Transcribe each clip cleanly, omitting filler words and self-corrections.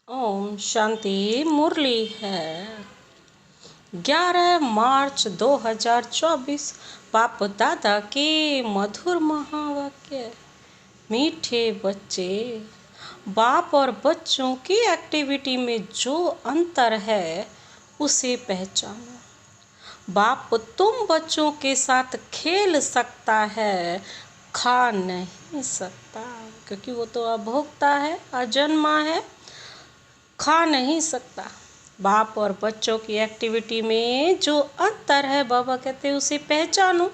ओम शांति। मुरली है 11 मार्च 2024। बाप दादा के मधुर महावाक्य। मीठे बच्चे, बाप और बच्चों की एक्टिविटी में जो अंतर है उसे पहचानो। बाप तुम बच्चों के साथ खेल सकता है, खा नहीं सकता, क्योंकि वो तो अभोक्ता है, अजन्मा है, खा नहीं सकता। बाप और बच्चों की एक्टिविटी में जो अंतर है, बाबा कहते हैं उसे पहचानो।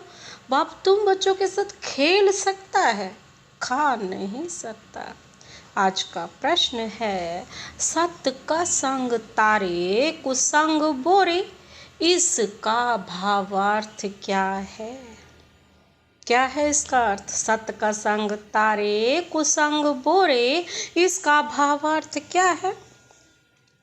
बाप तुम बच्चों के साथ खेल सकता है, खा नहीं सकता। आज का प्रश्न है, सत्य का संग तारे कुसंग बोरे, इसका भावार्थ क्या है? क्या है इसका अर्थ? सत्य का संग तारे कुसंग बोरे, इसका भावार्थ क्या है?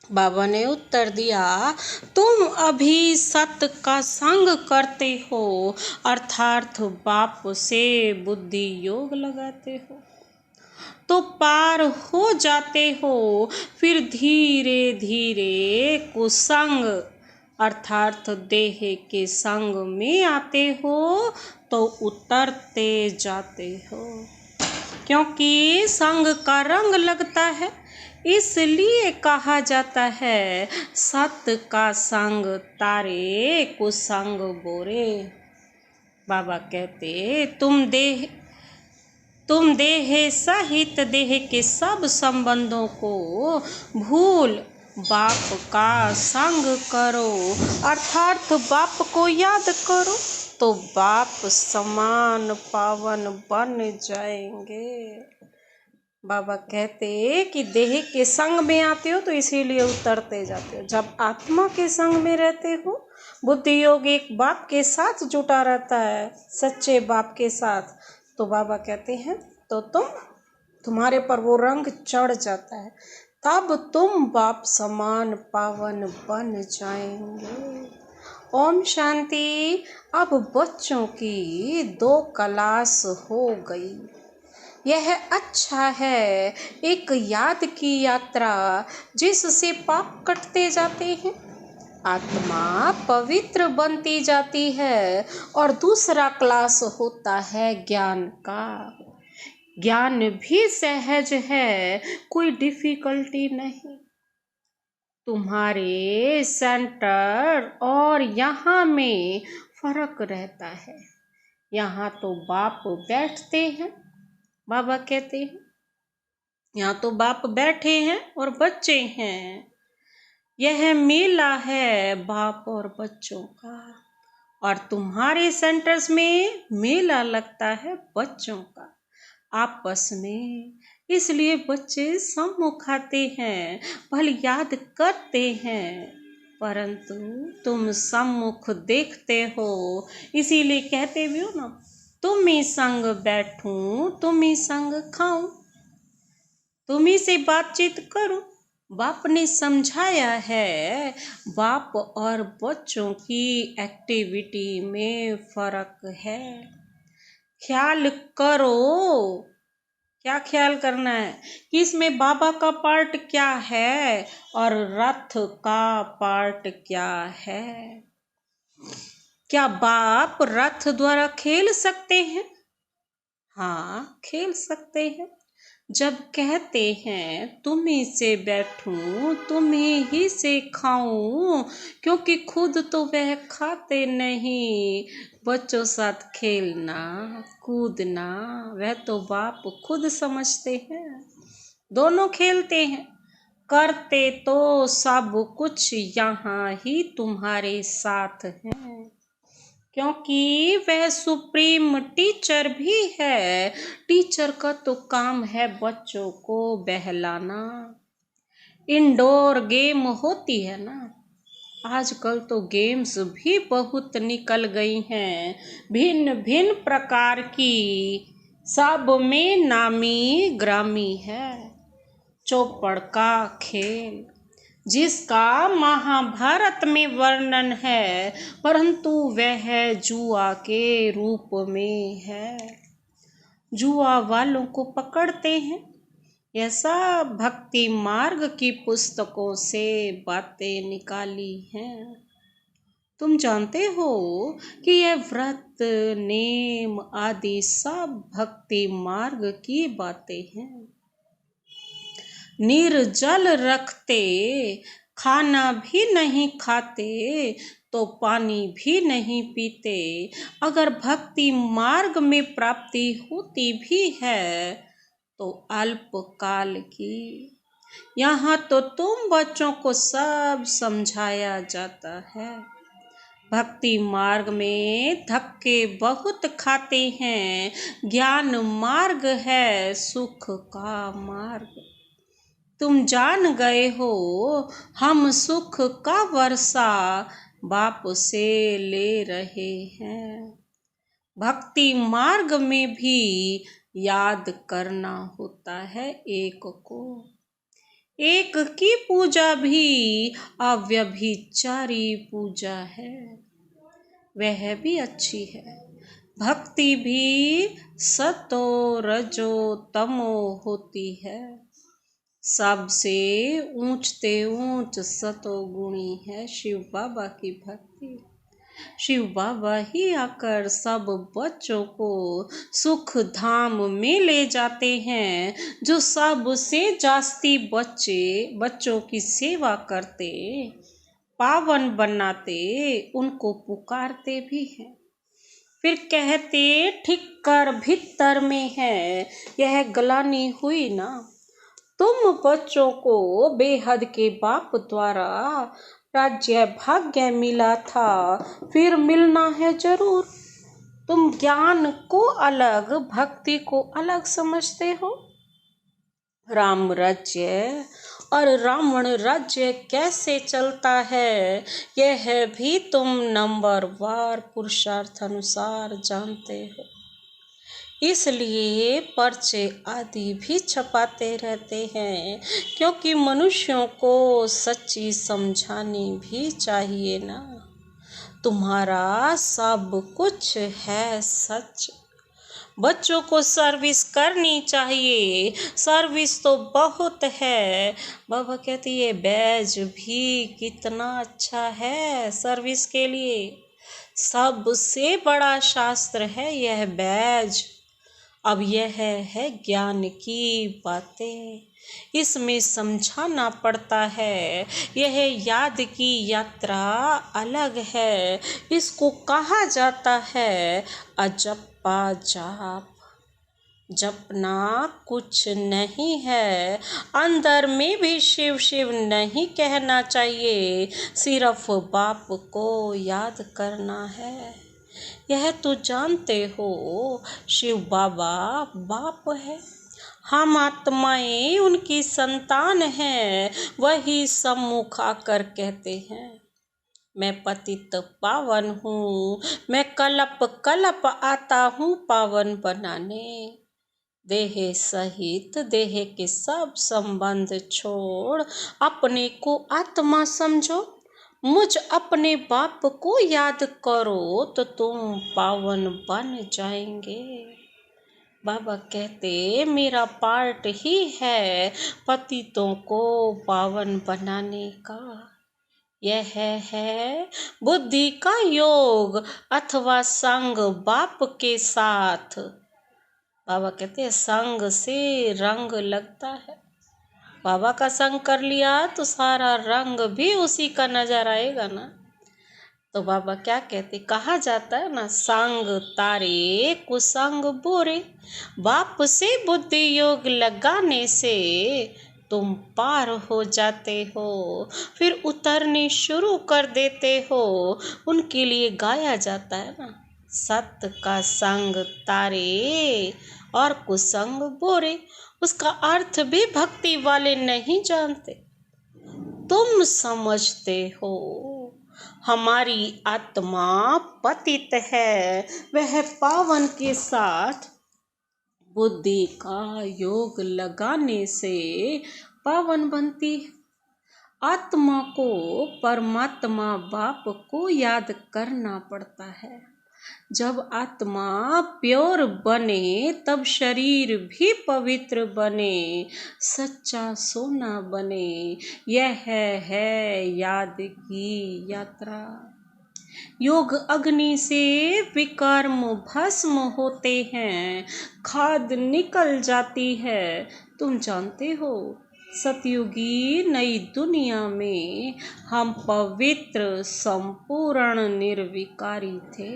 बाबा ने उत्तर दिया, तुम अभी सत्य का संग करते हो, अर्थात बाप से बुद्धि योग लगाते हो तो पार हो जाते हो। फिर धीरे धीरे कुसंग अर्थात देह के संग में आते हो तो उतरते जाते हो, क्योंकि संग का रंग लगता है, इसलिए कहा जाता है सत्य का संग तारे कुसंग बोरे। बाबा कहते तुम देह सहित देह के सब संबंधों को भूल बाप का संग करो, अर्थात बाप को याद करो तो बाप समान पावन बन जाएंगे। बाबा कहते कि देह के संग में आते हो तो इसीलिए उतरते जाते हो। जब आत्मा के संग में रहते हो, बुद्धि योग एक बाप के साथ जुटा रहता है, सच्चे बाप के साथ, तो बाबा कहते हैं तो तुम्हारे पर वो रंग चढ़ जाता है, तब तुम बाप समान पावन बन जाएंगे। ओम शांति। अब बच्चों की 2 क्लास हो गई। यह अच्छा है, एक याद की यात्रा जिससे पाप कटते जाते हैं, आत्मा पवित्र बनती जाती है। और दूसरा क्लास होता है ज्ञान का। ज्ञान भी सहज है, कोई डिफिकल्टी नहीं। तुम्हारे सेंटर और यहाँ में फर्क रहता है। यहाँ तो बाप बैठते हैं, बाबा कहते हैं यहाँ तो बाप बैठे हैं और बच्चे हैं। यह मेला है बाप और बच्चों का, और तुम्हारे सेंटर्स में मेला लगता है बच्चों का आपस में। इसलिए बच्चे सम्मुख आते हैं, भले याद करते हैं, परंतु तुम सम्मुख देखते हो, इसीलिए कहते भी हो ना, तुम ही संग बैठूं, तुम ही संग खाऊं, तुम ही से बातचीत करूं। बाप ने समझाया है, बाप और बच्चों की एक्टिविटी में फर्क है। ख्याल करो, क्या ख्याल करना है कि इसमें बाबा का पार्ट क्या है और रथ का पार्ट क्या है। क्या बाप रथ द्वारा खेल सकते हैं? हाँ, खेल सकते हैं। जब कहते हैं तुम ही से बैठूं, तुम ही से खाऊं, क्योंकि खुद तो वह खाते नहीं। बच्चों साथ खेलना कूदना वह तो बाप खुद समझते हैं। दोनों खेलते हैं, करते तो सब कुछ यहाँ ही तुम्हारे साथ हैं, क्योंकि वह सुप्रीम टीचर भी है। टीचर का तो काम है बच्चों को बहलाना। इंडोर गेम होती है ना, आजकल तो गेम्स भी बहुत निकल गई हैं, भिन्न भिन्न प्रकार की, सब में नामी ग्रामी है। चौपड़ का खेल जिसका महाभारत में वर्णन है, परंतु वह जुआ के रूप में है। जुआ वालों को पकड़ते हैं, ऐसा भक्ति मार्ग की पुस्तकों से बातें निकाली हैं। तुम जानते हो कि यह व्रत नेम आदि सब भक्ति मार्ग की बातें हैं। निर्जल रखते, खाना भी नहीं खाते, तो पानी भी नहीं पीते। अगर भक्ति मार्ग में प्राप्ति होती भी है तो अल्पकाल की। यहाँ तो तुम बच्चों को सब समझाया जाता है। भक्ति मार्ग में धक्के बहुत खाते हैं। ज्ञान मार्ग है सुख का मार्ग। तुम जान गए हो हम सुख का वर्षा बाप से ले रहे हैं। भक्ति मार्ग में भी याद करना होता है एक को। एक की पूजा भी अव्यभिचारी पूजा है, वह भी अच्छी है। भक्ति भी सतो रजो तमो होती है। सबसे ऊंचते ऊंच सतोगुणी है शिव बाबा की भक्ति। शिव बाबा ही आकर सब बच्चों को सुख धाम में ले जाते हैं। जो सबसे जास्ती बच्चों की सेवा करते, पावन बनाते, उनको पुकारते भी हैं। फिर कहते ठिक्कर भीतर में है, यह गलानी हुई ना। तुम बच्चों को बेहद के बाप द्वारा राज्य भाग्य मिला था, फिर मिलना है जरूर। तुम ज्ञान को अलग, भक्ति को अलग समझते हो। राम राज्य और रावण राज्य कैसे चलता है, यह भी तुम नंबरवार पुरुषार्थ अनुसार जानते हो। इसलिए पर्चे आदि भी छपाते रहते हैं, क्योंकि मनुष्यों को सच्ची समझानी भी चाहिए ना। तुम्हारा सब कुछ है सच। बच्चों को सर्विस करनी चाहिए, सर्विस तो बहुत है। बाबा कहती है बैज भी कितना अच्छा है सर्विस के लिए। सबसे बड़ा शास्त्र है यह बैज। अब यह है ज्ञान की बातें, इसमें समझाना पड़ता है। यह याद की यात्रा अलग है। इसको कहा जाता है अजप्पा जाप। जपना कुछ नहीं है। अंदर में भी शिव शिव नहीं कहना चाहिए, सिर्फ बाप को याद करना है। यह तो जानते हो शिव बाबा बाप है, हम आत्माएं उनकी संतान हैं। वही सम्मुख आकर कहते हैं मैं पतित पावन हूँ, मैं कलप कलप आता हूँ पावन बनाने। देह सहित देह के सब संबंध छोड़ अपने को आत्मा समझो। मुझ अपने बाप को याद करो तो तुम पावन बन जाएंगे। बाबा कहते मेरा पार्ट ही है पतितों को पावन बनाने का। यह है बुद्धि का योग अथवा संग बाप के साथ। बाबा कहते हैं संग से रंग लगता है। बाबा का संग कर लिया तो सारा रंग भी उसी का नजर आएगा ना। तो बाबा क्या कहते, कहा जाता है ना संग तारे कुसंग बुरे। बाप से बुद्धि योग लगाने से तुम पार हो जाते हो, फिर उतरने शुरू कर देते हो। उनके लिए गाया जाता है ना सत्य का संग तारे और कुसंग बुरे। उसका अर्थ भी भक्ति वाले नहीं जानते, तुम समझते हो। हमारी आत्मा पतित है, वह पावन के साथ बुद्धि का योग लगाने से पावन बनती है। आत्मा को परमात्मा बाप को याद करना पड़ता है। जब आत्मा प्योर बने तब शरीर भी पवित्र बने, सच्चा सोना बने। यह है याद की यात्रा। योग अग्नि से विकर्म भस्म होते हैं, खाद निकल जाती है। तुम जानते हो सतयुगी नई दुनिया में हम पवित्र संपूर्ण निर्विकारी थे।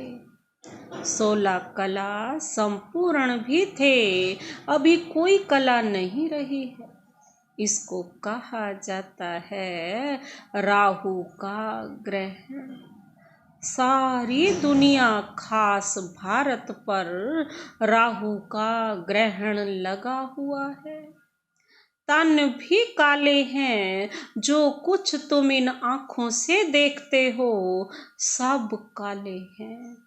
16 कला संपूर्ण भी थे, अभी कोई कला नहीं रही है। इसको कहा जाता है राहु का ग्रहण। सारी दुनिया खास भारत पर राहु का ग्रहण लगा हुआ है। तन भी काले हैं, जो कुछ तुम इन आँखों से देखते हो सब काले हैं।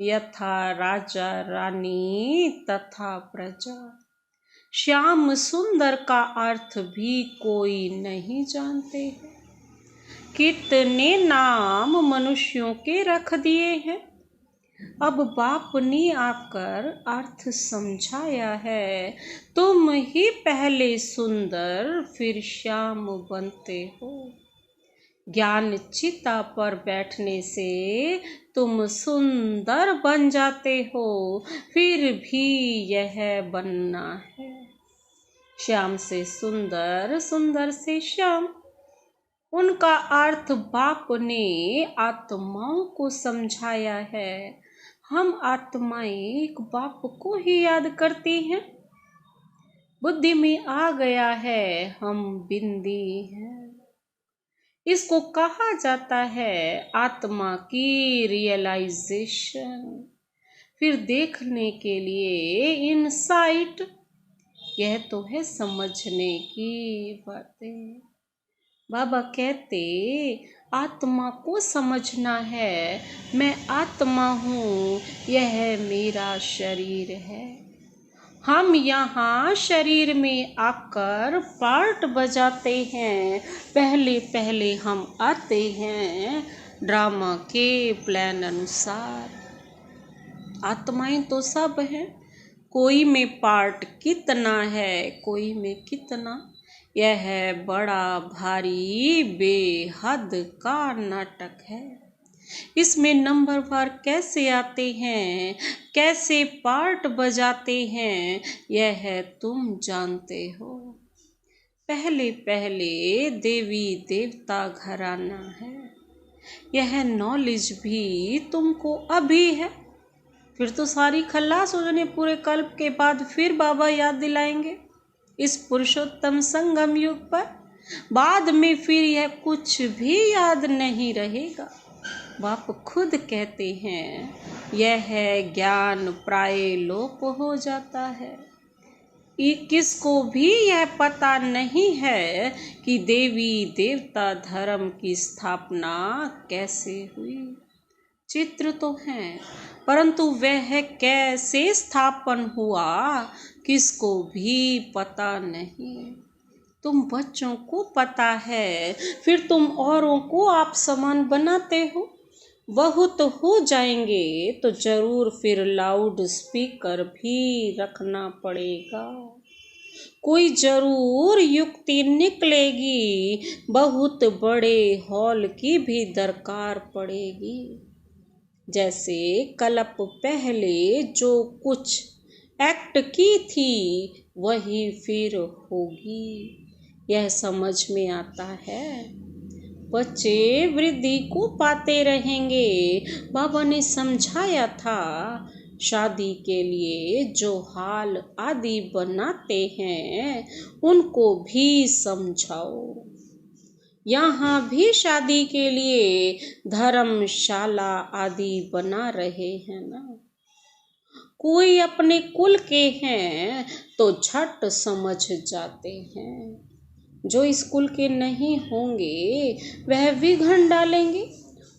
यथा राजा रानी तथा प्रजा। श्याम सुंदर का अर्थ भी कोई नहीं जानते हैं। कितने नाम मनुष्यों के रख दिए हैं। अब बाप ने आकर अर्थ समझाया है। तुम ही पहले सुंदर फिर श्याम बनते हो। ज्ञान चिता पर बैठने से तुम सुंदर बन जाते हो, फिर भी यह बनना है। श्याम से सुंदर, सुंदर से श्याम। उनका अर्थ बाप ने आत्माओं को समझाया है। हम आत्माएं एक बाप को ही याद करती हैं। बुद्धि में आ गया है हम बिंदी हैं। इसको कहा जाता है आत्मा की रियलाइजेशन। फिर देखने के लिए इनसाइट। यह तो है समझने की बातें। बाबा कहते आत्मा को समझना है। मैं आत्मा हूँ, यह मेरा शरीर है। हम यहाँ शरीर में आकर पार्ट बजाते हैं। पहले पहले हम आते हैं ड्रामा के प्लान अनुसार। आत्माएं तो सब हैं, कोई में पार्ट कितना है, कोई में कितना। यह बड़ा भारी बेहद का नाटक है। इसमें नंबर वार कैसे आते हैं, कैसे पार्ट बजाते हैं, यह तुम जानते हो। पहले पहले देवी देवता घराना है। यह नॉलेज भी तुमको अभी है। फिर तो सारी खल्लास हो जाने। पूरे कल्प के बाद फिर बाबा याद दिलाएंगे इस पुरुषोत्तम संगम युग पर। बाद में फिर यह कुछ भी याद नहीं रहेगा। बाप खुद कहते हैं यह ज्ञान प्राय लोप हो जाता है। किसको भी यह पता नहीं है कि देवी देवता धर्म की स्थापना कैसे हुई। चित्र तो हैं, परंतु वह कैसे स्थापन हुआ किसको भी पता नहीं। तुम बच्चों को पता है, फिर तुम औरों को आप समान बनाते हो। बहुत हो जाएंगे तो जरूर फिर लाउड स्पीकर भी रखना पड़ेगा। कोई जरूर युक्ति निकलेगी, बहुत बड़े हॉल की भी दरकार पड़ेगी। जैसे कल्प पहले जो कुछ एक्ट की थी वही फिर होगी। यह समझ में आता है। बच्चे वृद्धि को पाते रहेंगे। बाबा ने समझाया था शादी के लिए जो हाल आदि बनाते हैं उनको भी समझाओ। यहाँ भी शादी के लिए धर्मशाला आदि बना रहे हैं ना। कोई अपने कुल के हैं तो झट समझ जाते हैं। जो इस कुल के नहीं होंगे वह विघन डालेंगे।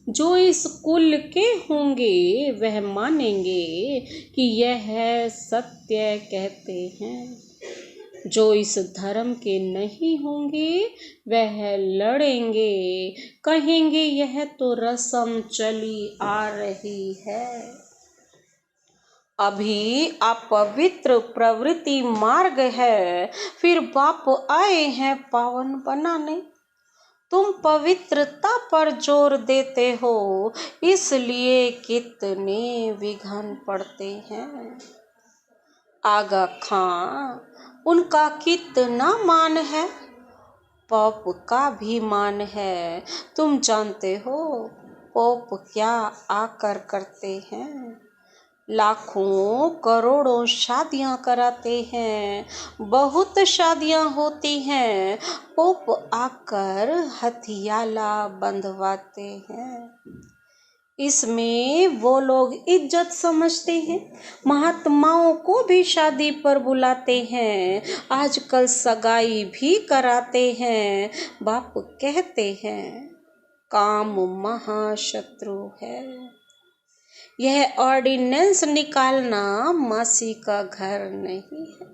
जो इस कुल के होंगे वह मानेंगे कि यह सत्य कहते हैं। जो इस धर्म के नहीं होंगे वह लड़ेंगे, कहेंगे यह तो रस्म चली आ रही है। अभी अपवित्र प्रवृत्ति मार्ग है, फिर बाप आए हैं पावन बनाने। तुम पवित्रता पर जोर देते हो, इसलिए कितने विघ्न पड़ते हैं। आगा खां उनका कितना मान है, पोप का भी मान है। तुम जानते हो पोप क्या आकर करते हैं? लाखों करोड़ों शादियां कराते हैं, बहुत शादियां होती हैं, पोप आकर हथियाला बंधवाते हैं। इसमें वो लोग इज्जत समझते हैं, महात्माओं को भी शादी पर बुलाते हैं, आजकल सगाई भी कराते हैं। बाप कहते हैं काम महाशत्रु है। यह ऑर्डिनेंस निकालना मासी का घर नहीं है।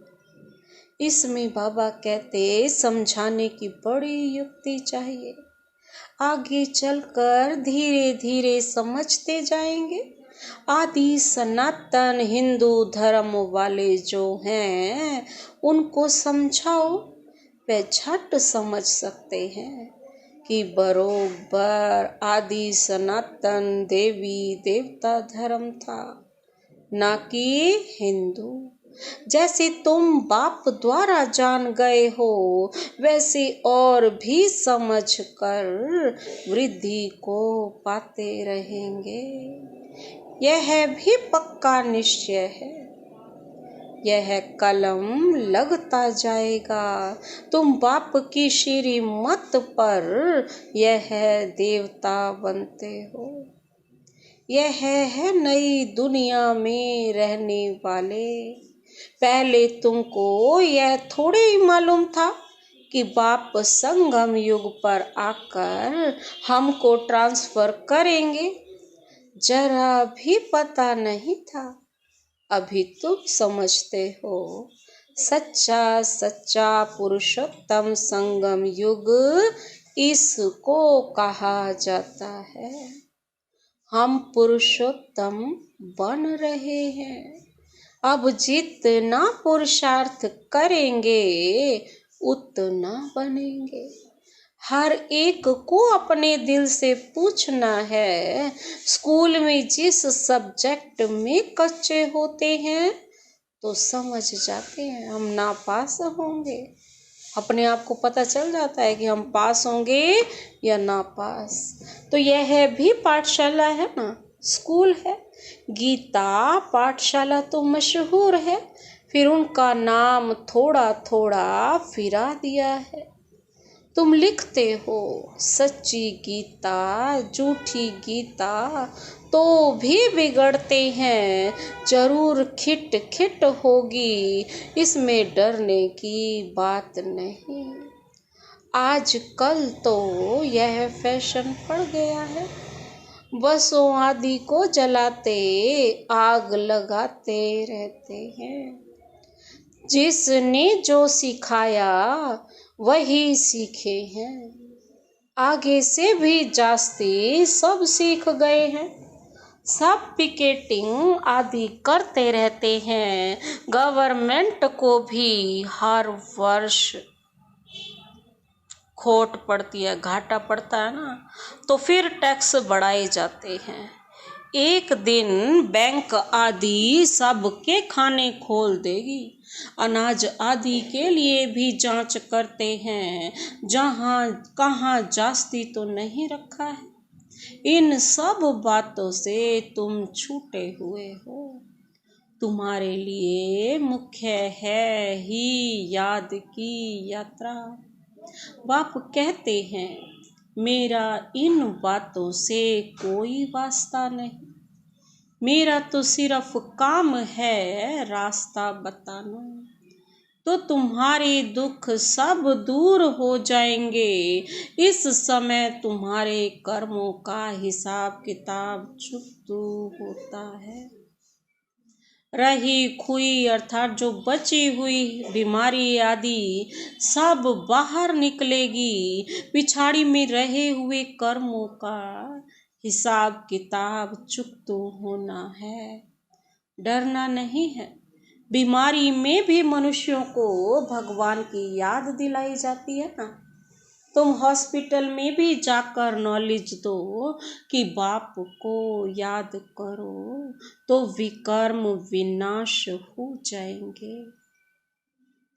इसमें बाबा कहते समझाने की बड़ी युक्ति चाहिए, आगे चलकर धीरे धीरे समझते जाएंगे। आदि सनातन हिंदू धर्म वाले जो हैं उनको समझाओ, वे झट समझ सकते हैं कि बरोबर आदि सनातन देवी देवता धर्म था, ना कि हिंदू। जैसे तुम बाप द्वारा जान गए हो, वैसे और भी समझ कर वृद्धि को पाते रहेंगे। यह भी पक्का निश्चय है, यह कलम लगता जाएगा। तुम बाप की श्रीमत पर यह देवता बनते हो। यह है नई दुनिया में रहने वाले। पहले तुमको यह थोड़े ही मालूम था कि बाप संगम युग पर आकर हमको ट्रांसफर करेंगे, जरा भी पता नहीं था। अभी तुम समझते हो, सच्चा सच्चा पुरुषोत्तम संगम युग इसको कहा जाता है। हम पुरुषोत्तम बन रहे हैं। अब जितना पुरुषार्थ करेंगे उतना बनेंगे। हर एक को अपने दिल से पूछना है, स्कूल में जिस सब्जेक्ट में कच्चे होते हैं तो समझ जाते हैं हम नापास होंगे। अपने आप को पता चल जाता है कि हम पास होंगे या नापास। तो यह भी पाठशाला है ना, स्कूल है। गीता पाठशाला तो मशहूर है, फिर उनका नाम थोड़ा थोड़ा फिरा दिया है। तुम लिखते हो सच्ची गीता, झूठी गीता तो भी बिगड़ते हैं, जरूर खिट खिट होगी, इसमें डरने की बात नहीं। आजकल तो यह फैशन पड़ गया है, बसों आदि को जलाते आग लगाते रहते हैं। जिसने जो सिखाया वही सीखे हैं, आगे से भी जास्ती सब सीख गए हैं। सब पिकेटिंग आदि करते रहते हैं। गवर्नमेंट को भी हर वर्ष खोट पड़ती है, घाटा पड़ता है ना, तो फिर टैक्स बढ़ाए जाते हैं। एक दिन बैंक आदि सबके खाने खोल देगी। अनाज आदि के लिए भी जांच करते हैं, जहां कहाँ जास्ती तो नहीं रखा है। इन सब बातों से तुम छूटे हुए हो। तुम्हारे लिए मुख्य है ही याद की यात्रा। बाप कहते हैं मेरा इन बातों से कोई वास्ता नहीं, मेरा तो सिर्फ काम है रास्ता बताना। तो तुम्हारे दुख सब दूर हो जाएंगे। इस समय तुम्हारे कर्मों का हिसाब किताब चुकता होता है। रही खुई अर्थात जो बची हुई बीमारी आदि सब बाहर निकलेगी। पिछाड़ी में रहे हुए कर्मों का हिसाब किताब चुकतो होना है। डरना नहीं है। बीमारी में भी मनुष्यों को भगवान की याद दिलाई जाती है ना। तुम हॉस्पिटल में भी जाकर नॉलेज दो कि बाप को याद करो तो विकर्म विनाश हो जाएंगे।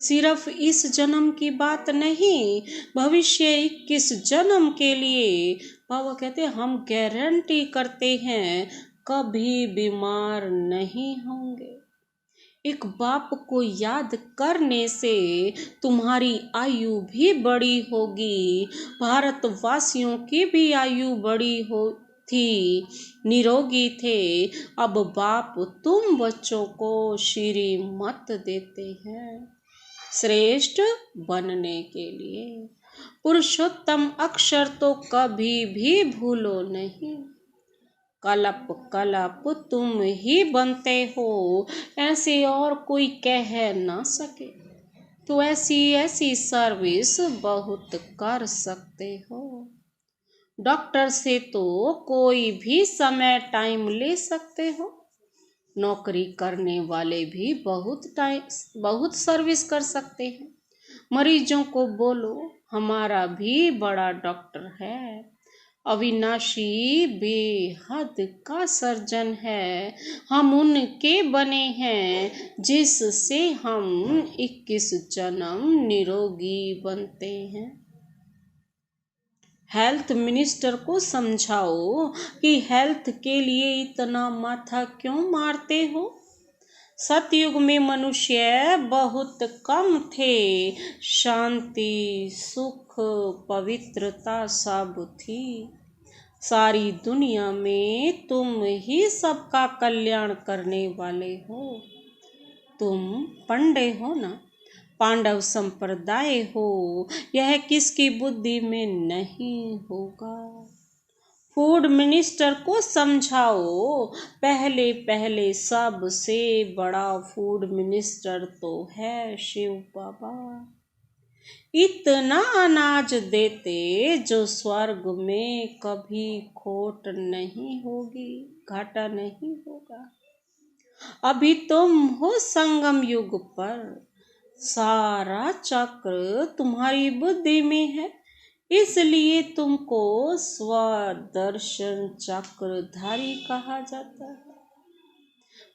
सिर्फ इस जन्म की बात नहीं, भविष्य 21 जन्म के लिए बाबा कहते हैं हम गारंटी करते हैं कभी बीमार नहीं होंगे। एक बाप को याद करने से तुम्हारी आयु भी बड़ी होगी। भारतवासियों की भी आयु बड़ी हो थी, निरोगी थे। अब बाप तुम बच्चों को श्रीमत देते हैं श्रेष्ठ बनने के लिए। पुरुषोत्तम अक्षर तो कभी भी भूलो नहीं। कलप कलप तुम ही बनते हो, ऐसे और कोई कह ना सके। तो ऐसी सर्विस बहुत कर सकते हो। डॉक्टर से तो कोई भी समय टाइम ले सकते हो। नौकरी करने वाले भी बहुत सर्विस कर सकते हैं। मरीजों को बोलो हमारा भी बड़ा डॉक्टर है, अविनाशी बेहद का सर्जन है। हम उनके बने हैं जिससे हम 21 जन्म निरोगी बनते हैं। हेल्थ मिनिस्टर को समझाओ कि हेल्थ के लिए इतना माथा क्यों मारते हो। सतयुग में मनुष्य बहुत कम थे, शांति सुख पवित्रता सब थी। सारी दुनिया में तुम ही सबका कल्याण करने वाले हो। तुम पंडे हो ना, पांडव संप्रदाय हो, यह किसकी बुद्धि में नहीं होगा। फूड मिनिस्टर को समझाओ पहले पहले सबसे बड़ा फूड मिनिस्टर तो है शिव बाबा। इतना अनाज देते जो स्वर्ग में कभी खोट नहीं होगी, घाटा नहीं होगा। अभी तुम हो संगम युग पर, सारा चक्र तुम्हारी बुद्धि में है, इसलिए तुमको स्वदर्शन चक्रधारी कहा जाता है।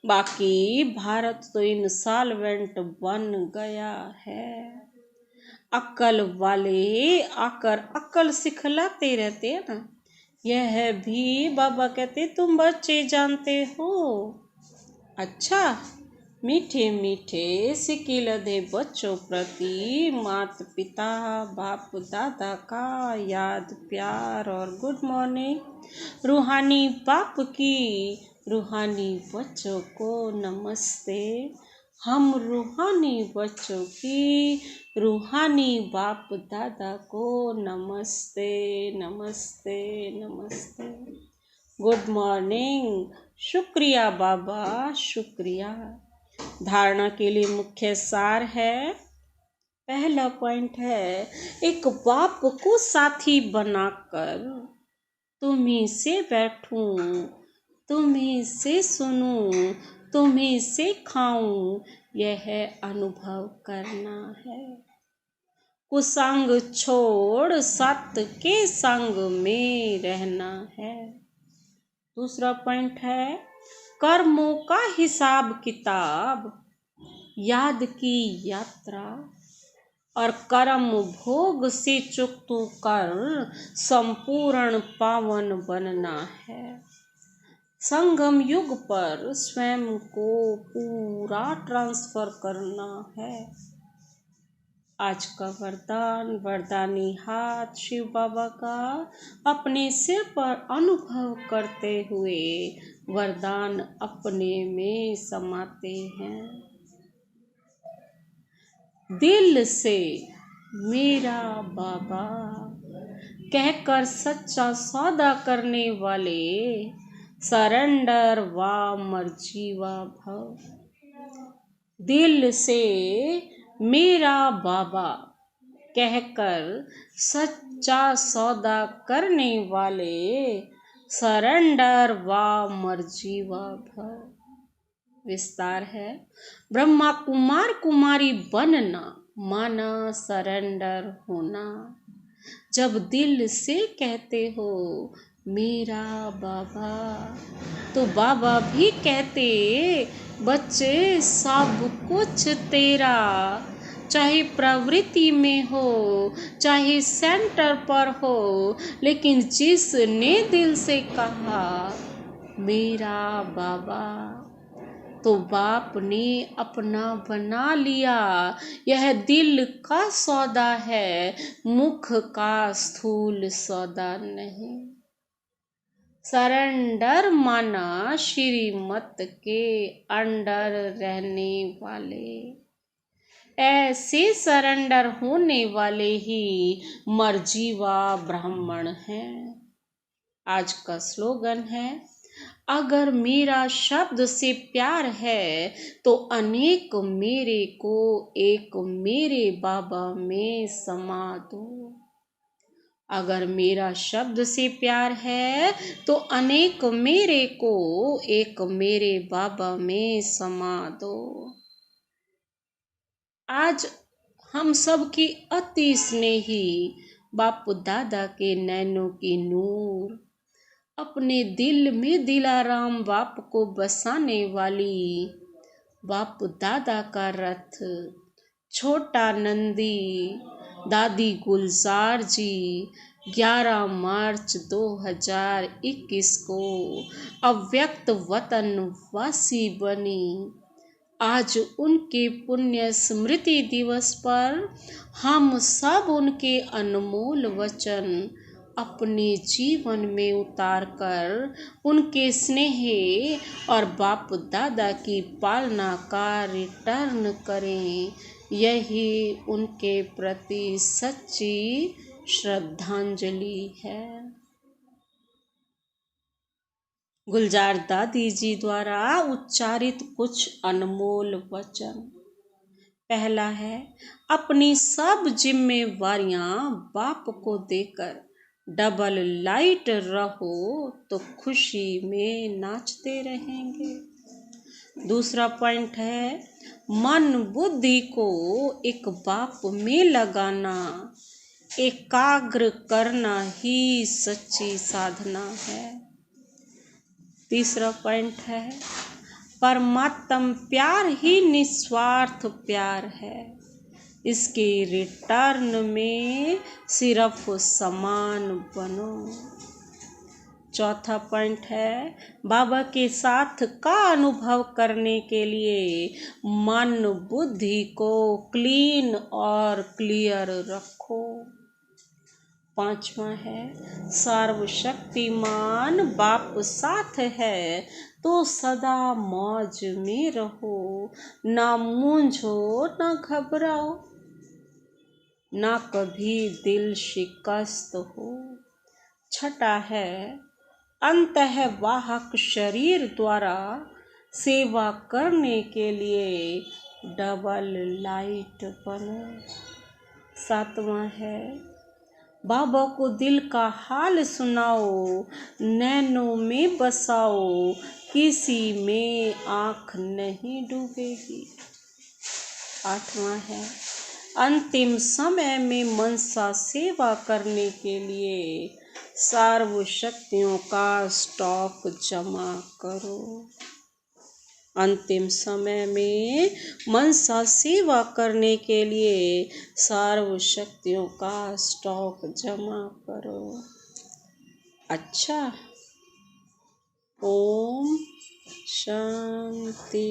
बाकी भारत तो इंसॉल्वेंट बन गया है। अक्ल वाले आकर अक्ल सिखलाते रहते हैं ना। यह भी बाबा कहते तुम बच्चे जानते हो। अच्छा, मीठे मीठे सिकिल दे बच्चों प्रति माता पिता बाप दादा का याद प्यार और गुड मॉर्निंग। रूहानी बाप की रूहानी बच्चों को नमस्ते। हम रूहानी बच्चों की रूहानी बाप दादा को नमस्ते नमस्ते नमस्ते। Good morning. शुक्रिया बाबा, शुक्रिया। धारणा के लिए मुख्य सार है। पहला पॉइंट है, एक बाप को साथी बनाकर तुम्ही से बैठूं, तुम्ही से सुनूं, तुम्ही से खाऊं, यह अनुभव करना है। कुसंग छोड़ सत्य के संग में रहना है। दूसरा पॉइंट है, कर्मों का हिसाब किताब, याद की यात्रा और कर्म भोग से चुक्त कर संपूर्ण पावन बनना है। संगम युग पर स्वयं को पूरा ट्रांसफर करना है। आज का वरदान, वरदानी हाथ शिव बाबा का अपने सिर पर अनुभव करते हुए वरदान अपने में समाते हैं। दिल से मेरा बाबा कहकर सच्चा सौदा करने वाले, सरेंडर वा मर्जीवा भव। दिल से मेरा बाबा कहकर सच्चा सौदा करने वाले, सरेंडर वा मर्जी वा भव। विस्तार है। ब्रह्मा कुमार कुमारी बनना माना सरेंडर होना। जब दिल से कहते हो मेरा बाबा, तो बाबा भी कहते बच्चे सब कुछ तेरा। चाहे प्रवृत्ति में हो, चाहे सेंटर पर हो, लेकिन जिसने दिल से कहा मेरा बाबा, तो बाप ने अपना बना लिया। यह दिल का सौदा है, मुख का स्थूल सौदा नहीं। सरेंडर माना श्रीमत के अंडर रहने वाले। ऐसे सरेंडर होने वाले ही मर्जीवा ब्राह्मण हैं। आज का स्लोगन है, अगर मेरा शब्द से प्यार है तो अनेक मेरे को एक मेरे बाबा में समा दो। अगर मेरा शब्द से प्यार है तो अनेक मेरे को एक मेरे बाबा में समा दो। आज हम सब की अति स्नेही बाप दादा के नैनों की नूर, अपने दिल में दिलाराम बाप को बसाने वाली बाप दादा का रथ, छोटा नंदी दादी गुलजार जी 11 मार्च 2021 को अव्यक्त वतन वासी बनी। आज उनके पुण्य स्मृति दिवस पर हम सब उनके अनमोल वचन अपने जीवन में उतारकर उनके स्नेह और बाप दादा की पालना का रिटर्न करें। यही उनके प्रति सच्ची श्रद्धांजलि है। गुलजार दादी जी द्वारा उच्चारित कुछ अनमोल वचन। पहला है, अपनी सब जिम्मेवारियां बाप को देकर डबल लाइट रहो तो खुशी में नाचते रहेंगे। दूसरा पॉइंट है, मन बुद्धि को एक बाप में लगाना, एकाग्र करना ही सच्ची साधना है। तीसरा पॉइंट है, परमात्म प्यार ही निस्वार्थ प्यार है, इसके रिटर्न में सिर्फ समान बनो। चौथा पॉइंट है, बाबा के साथ का अनुभव करने के लिए मन बुद्धि को क्लीन और क्लियर रखो। पांचवा है, सर्वशक्तिमान बाप साथ है तो सदा मौज में रहो, ना मूंझो ना घबराओ, ना कभी दिल शिकस्त हो। छठा है, अंतः वाहक शरीर द्वारा सेवा करने के लिए डबल लाइट बनो। सातवां है, बाबा को दिल का हाल सुनाओ, नैनों में बसाओ, किसी में आँख नहीं डूबेगी। आठवां है, अंतिम समय में मनसा सेवा करने के लिए सर्व शक्तियों का स्टॉक जमा करो। अंतिम समय में मनसा सेवा करने के लिए सर्व शक्तियों का स्टॉक जमा करो। अच्छा, ओम शांति।